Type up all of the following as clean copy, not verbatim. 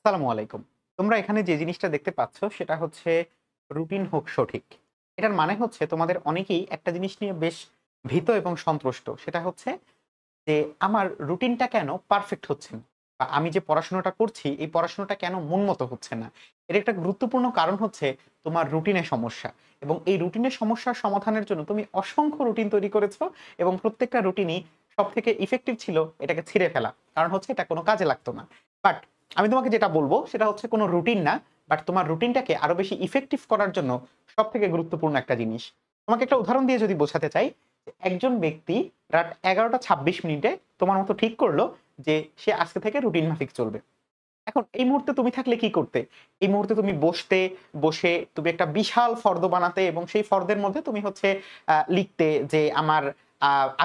আসসালামু আলাইকুম। তোমরা এখানে যে জিনিসটা দেখতে পাচ্ছ সেটা হচ্ছে রুটিন হোক সঠিক। এটার মানে হচ্ছে তোমাদের অনেকেই একটা জিনিস নিয়ে বেশ ভীত এবং সন্ত্রস্ত। সেটা হচ্ছে যে আমার রুটিনটা কেন পারফেক্ট হচ্ছে না? বা আমি যে পড়াশোনাটা করছি এই পড়াশোনাটা কেন মন মতো হচ্ছে না? এর একটা গুরুত্বপূর্ণ কারণ হচ্ছে তোমার রুটিনের সমস্যা। এবং এই রুটিনের সমস্যার সমাধানের জন্য তুমি অসংখ্য রুটিন তৈরি করেছো এবং প্রত্যেকটা রুটিনই সবথেকে ইফেক্টিভ ছিল এটাকে ছিঁড়ে ফেলা। কারণ হচ্ছে এটা কোনো কাজে লাগতো না। বাট আমি তোমাকে যেটা বলব সেটা হচ্ছে কোনো রুটিন না, বাট তোমার রুটিনটাকে আরো বেশি ইফেক্টিভ করার জন্য সবথেকে গুরুত্বপূর্ণ একটা জিনিস। তোমাকে একটা উদাহরণ দিয়ে যদি বোঝাতে চাই, যে একজন ব্যক্তি রাত 11টা 26 মিনিটে তোমার মতো ঠিক করলো যে সে আজকে থেকে রুটিন মাফিক চলবে। এখন এই মুহূর্তে তুমি থাকলে কি করতে? এই মুহূর্তে তুমি বসে তুমি একটা বিশাল ফর্দ বানাতে এবং সেই ফর্দের মধ্যে তুমি হচ্ছে লিখতে যে আমার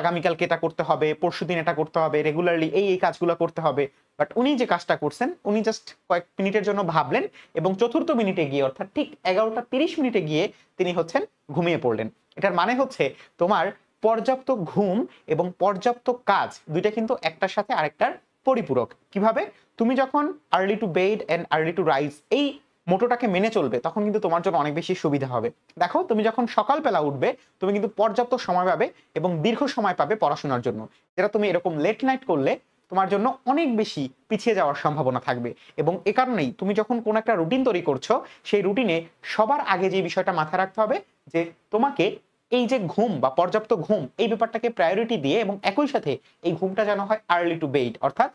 আগামীকালকে এটা করতে হবে, পরশুদিন এটা করতে হবে, রেগুলারলি এই কাজগুলো করতে হবে। বাট উনি যে কাজটা করছেন, উনি জাস্ট কয়েক মিনিটের জন্য ভাবলেন এবং চতুর্থ মিনিটে গিয়ে অর্থাৎ ঠিক 11টা 30 মিনিটে গিয়ে তিনি হচ্ছেন ঘুমিয়ে পড়লেন। এটার মানে হচ্ছে তোমার পর্যাপ্ত ঘুম এবং পর্যাপ্ত কাজ ২ টা কিন্তু একটার সাথে আরেকটার পরিপূরক। কিভাবে? তুমি যখন early to bed and early to rise এই মোটোটাকে মেনে চলবে তখন কিন্তু তোমার জন্য অনেক বেশি সুবিধা হবে। দেখো তুমি যখন সকালবেলা উঠবে তুমি কিন্তু পর্যাপ্ত সময় পাবে এবং দীর্ঘ সময় পাবে পড়াশোনার জন্য। যেটা তুমি এরকম লেট নাইট করলে তোমার জন্য অনেক বেশি পিছিয়ে যাওয়ার সম্ভাবনা থাকবে। এবং এ কারণেই তুমি যখন কোনো একটা রুটিন তৈরি করছো সেই রুটিনে সবার আগে যে বিষয়টা মাথায় রাখতে হবে যে তোমাকে এই যে ঘুম বা পর্যাপ্ত ঘুম এই ব্যাপারটাকে প্রায়োরিটি দিয়ে এবং একই সাথে এই ঘুমটা যেন হয় আর্লি টু বেড অর্থাৎ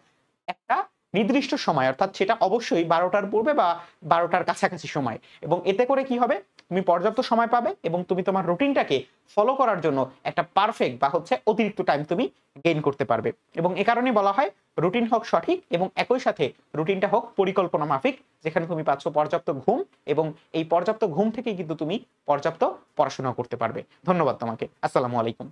একটা নির্দিষ্ট সময় অর্থাৎ সেটা অবশ্যই 12টার পূর্বে বা 12টার কাছাকাছি সময়। এবং এতে করে কি হবে? তুমি পর্যাপ্ত সময় পাবে এবং তুমি তোমার রুটিনটাকে ফলো করার জন্য একটা পারফেক্ট বা হচ্ছে অতিরিক্ত টাইম তুমি গেইন করতে পারবে। এবং এ কারণেই বলা হয় রুটিন হোক সঠিক এবং একই সাথে রুটিনটা হোক পরিকল্পনা মাফিক, যেখানে তুমি পাচ্ছ পর্যাপ্ত ঘুম এবং এই পর্যাপ্ত ঘুম থেকেই কিন্তু তুমি পর্যাপ্ত পড়াশোনা করতে পারবে। ধন্যবাদ তোমাকে। আসসালামু আলাইকুম।